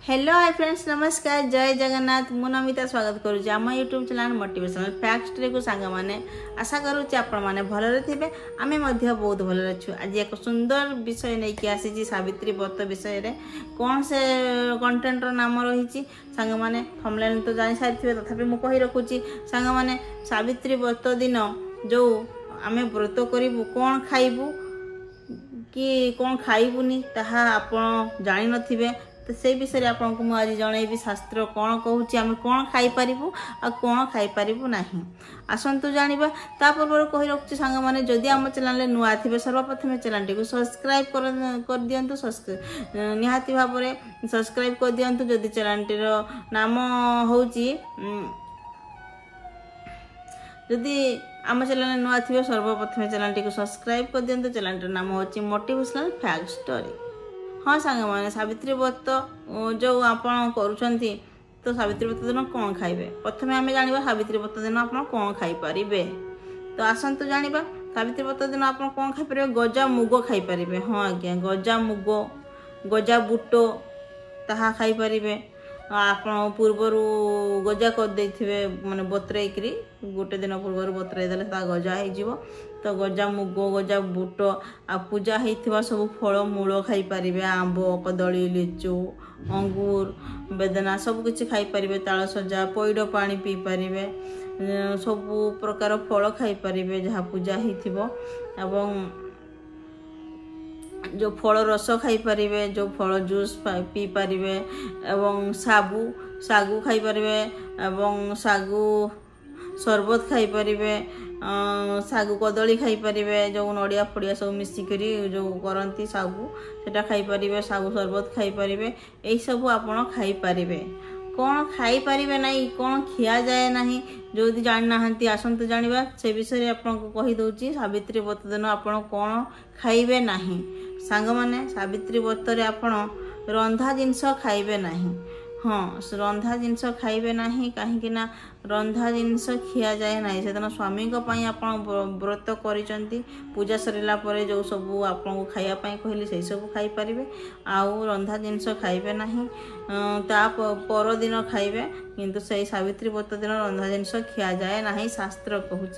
Hello hi friends नमस्कार जय जगन्नाथ मु नमिता स्वागत करुच्ची आम यूट्यूब चैनल मोटिवेशनल फैक्ट को सांग मैंने आशा करुच्ची आपण मैंने भलरे थे आम बहुत भलरे अच्छु आज एक सुंदर विषय नहीं कि आसी सावित्री व्रत विषय रे कौन से कंटेंट नाम रही सांग मैंने थंबनेल तो जानी सारी तथापि मु कही रखुची सांग मैंने सावित्री व्रत दिन जो आम व्रत करूँ कौन खाइबू कि कौन खाइबुनी ताहा आपण जानि नथिबे तो से विषय आपको मुझे जनइबी शास्त्र कौन कहूँ आम कौन खाईपर आ कौन खाईपर ना आसतु जाना ता पूर्व कही रखुच्छी सांग मैंने जदि आम चैनल नुआ थे सर्वप्रथम चैनल को सब्सक्राइब कर दिंतु निहाती भाव में सब्सक्राइब कर दिंतु जदि चैनल नाम हूँ जदि आम चैनल नुआ थे सर्वप्रथम चैनल को सब्सक्राइब कर दिंतु चैनल नाम हूँ मोटिवेशनल फैक्ट स्टोरी। हाँ सांग मैंने सावित्री व्रत जो आपण करुँच तो सावित्री व्रत दिन कौन खाइबे प्रथम आम जाना सावित्री व्रत दिन आप कौन खाईपर तो आसतु जाना सावित्री व्रत दिन आप कौन खाईपर गजा मुग खाईपर। हाँ आज्ञा गजा मुग गजा बुट ताहा खाईपर आप पूर्वर गजा करदे माने बतरेकरी गोटे दिन पूर्वर बतरेदेले गजा हो तो गजा मुग गजा बुट आ पूजा होता सब फल मूल खाईपर आंब कदली लिचु अंगूर बेदना सबकि खाईपर ताल सजा पैड पानी पी पारे सब प्रकार फल खाईपर जहाँ पूजा हो जो फल रस खाईपर जो फल जूस पी पारे एवं सागु खाईपर एवं सागु शरबत खाईपर सागु कदली खाईपर जो नड़िया फड़िया सब मिसिकरी जो करती सागु सेटा खाईपर सागु शरबत खाईपर यही सब आपड़ खाईपर कौन खाईपर ना कौन खिया जाए ना जो जाना आसतु जाना से विषय आपको कहीदे सावित्री व्रत दिन आप कौन खाइबे ना सांग मैंने सावित्री व्रत आपड़ रंधा जिनस खाइबे ना। हाँ रंधा जिनस खाइबे ना कहीं रंधा जिनस खिया जाए ना से दिन स्वामी आप व्रत कर पूजा सरला जो सब आपको खायापाई कहली से सब खाईपर आउ रंधा जिनस खाइबे ना ता पर दिन खाइबे किंतु से सावित्री व्रत दिन रंधा जिनस खिया जाए ना शास्त्र कहूँ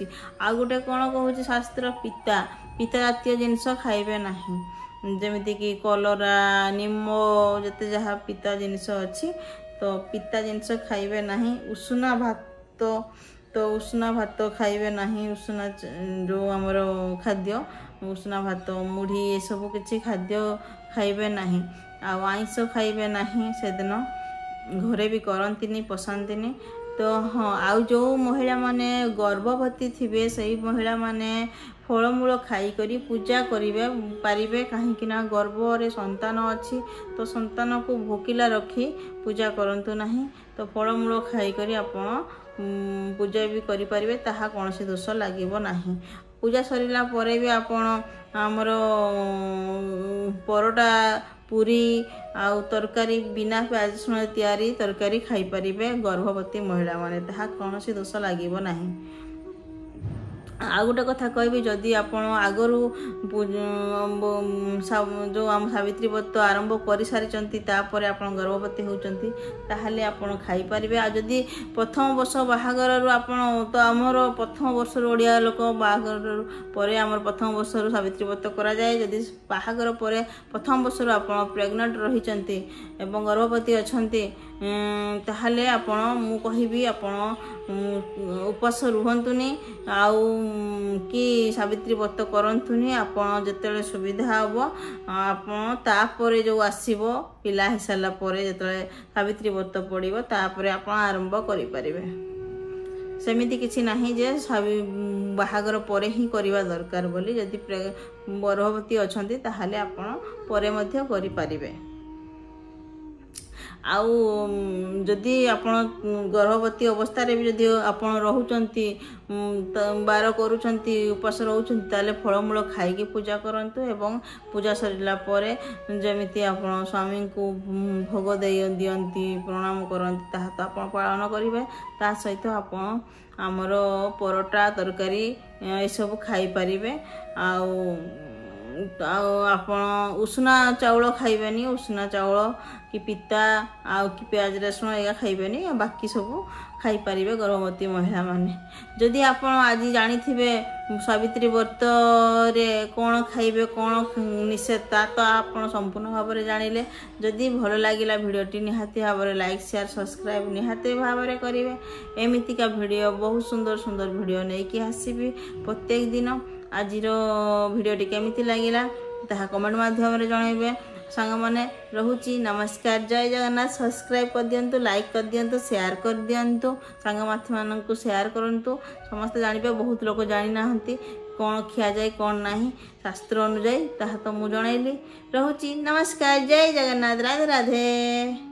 आ गोटे कौन कहूँ शास्त्र पिता जातीय जिनस खाइबे ना जमीती कि कलरा निम जते जहाँ पिता जिनस अच्छी तो पिता जिनस खाइबे ना उषुना भात तो उषुना भात खाइबे ना उषुना जो आमर खाद्य उषुना भात मुढ़ी ये सब किसी खाद्य खाइबे ना आइंस खाइबे ना से दिन घरे भी करंतिनी पसंदिनी तो हाँ आउ जो महिला माने गर्भवती थिबे सही महिला माने फलमूल खाईकरी पूजा करिवे पारिबे कहीं गर्भरे संतान अच्छी तो संतान को भोकिला रखी पूजा करंतु नहीं तो फलमूल खाईकरी आपण पूजा भी करें ताहा कौन से दोष लगे ना पूजा सरला परे भी आपण आमर परोटा पूरी आउ तरकारी बिना प्याज रसुण तैयारी तरकारी खाईपर गर्भवती महिला माने ताहा कौन से दोष लगे ना। आ गोटे कथा कहबी जदि आप आगु जो आम सावित्री व्रत आरंभ कर सारी तापर आप गर्भवती होती ताहले आप खाईपर आ जदि प्रथम वर्ष बाहागर तो आमर प्रथम वर्ष ओडिया लोक बाहागर पर आम प्रथम वर्ष सावित्री व्रत करा जाए जदि बाहागर पर प्रथम वर्ष आप प्रेग्नेंट रही एवं गर्भवती अच्छा ताहले आपण मु कहिबी आपण उपास रुहंतुनी आउ कि सावित्री व्रत करंतुनी आपण जतेले सुविधा हबो आपण तापरे जो आसीबो पिला हे साला परे जतेले सावित्री व्रत पड़िबो तापरे आपण आरंभ करि परिबे सेमिति किछि नाही जे बाहागर परे ही करिवा दरकार बोली जदि गर्भवती अछंती ताहाले आपण परे मध्य करि परिबे आउ जदि आपण गर्भवती अवस्था रे भी जदि आपण रहउचंती बार करूचंती उपास रहउचंती ताले फलमूल खाइकी पूजा करंतु एवं पूजा सरला परे जमिति आपण स्वामी को भोग दियंती प्रणाम करंती ताहा तो आपण पालन करिवे ता सहित आपण हमर परोटा तरकारी ए सब खाई परिवे आउ ଆପଣ ଉଷୁନା ଚାଉଳ ଖାଇବେନି, ଉଷୁନା ଚାଉଳ କି ପିତା ଆଉ କି ପିଆଜ ରସୁଣ ଏଇଟା ଖାଇବେନି, ବାକି ସବୁ ଖାଇପାରିବେ ଗର୍ଭବତୀ ମହିଳାମାନେ। ଯଦି ଆପଣ ଆଜି ଜାଣିଥିବେ ସାବିତ୍ରୀ ବ୍ରତରେ କ'ଣ ଖାଇବେ, କ'ଣ ନିଷେଧ, ତା ତ ଆପଣ ସମ୍ପୂର୍ଣ୍ଣ ଭାବରେ ଜାଣିଲେ। ଯଦି ଭଲ ଲାଗିଲା ଭିଡ଼ିଓଟି ନିହାତି ଭାବରେ ଲାଇକ୍ ସେୟାର ସବସ୍କ୍ରାଇବ୍ ନିହାତି ଭାବରେ କରିବେ। ଏମିତିକା ଭିଡ଼ିଓ ବହୁତ ସୁନ୍ଦର ସୁନ୍ଦର ଭିଡ଼ିଓ ନେଇକି ଆସିବି ପ୍ରତ୍ୟେକ ଦିନ। ଆଜିର ଭିଡ଼ିଓଟି କେମିତି ଲାଗିଲା ତାହା କମେଣ୍ଟ ମାଧ୍ୟମରେ ଜଣାଇବେ। ସାଙ୍ଗମାନେ ରହୁଛି, ନମସ୍କାର, ଜୟ ଜଗନ୍ନାଥ। ସବସ୍କ୍ରାଇବ୍ କରିଦିଅନ୍ତୁ, ଲାଇକ୍ କରିଦିଅନ୍ତୁ, ସେୟାର କରିଦିଅନ୍ତୁ, ସାଙ୍ଗସାଥିମାନଙ୍କୁ ସେୟାର କରନ୍ତୁ। ସମସ୍ତେ ଜାଣିବେ, ବହୁତ ଲୋକ ଜାଣିନାହାନ୍ତି କ'ଣ ଖିଆଯାଏ କ'ଣ ନାହିଁ ଶାସ୍ତ୍ର ଅନୁଯାୟୀ, ତାହା ତ ମୁଁ ଜଣାଇଲି। ରହୁଛି, ନମସ୍କାର, ଜୟ ଜଗନ୍ନାଥ, ରାଧେ ରାଧେ।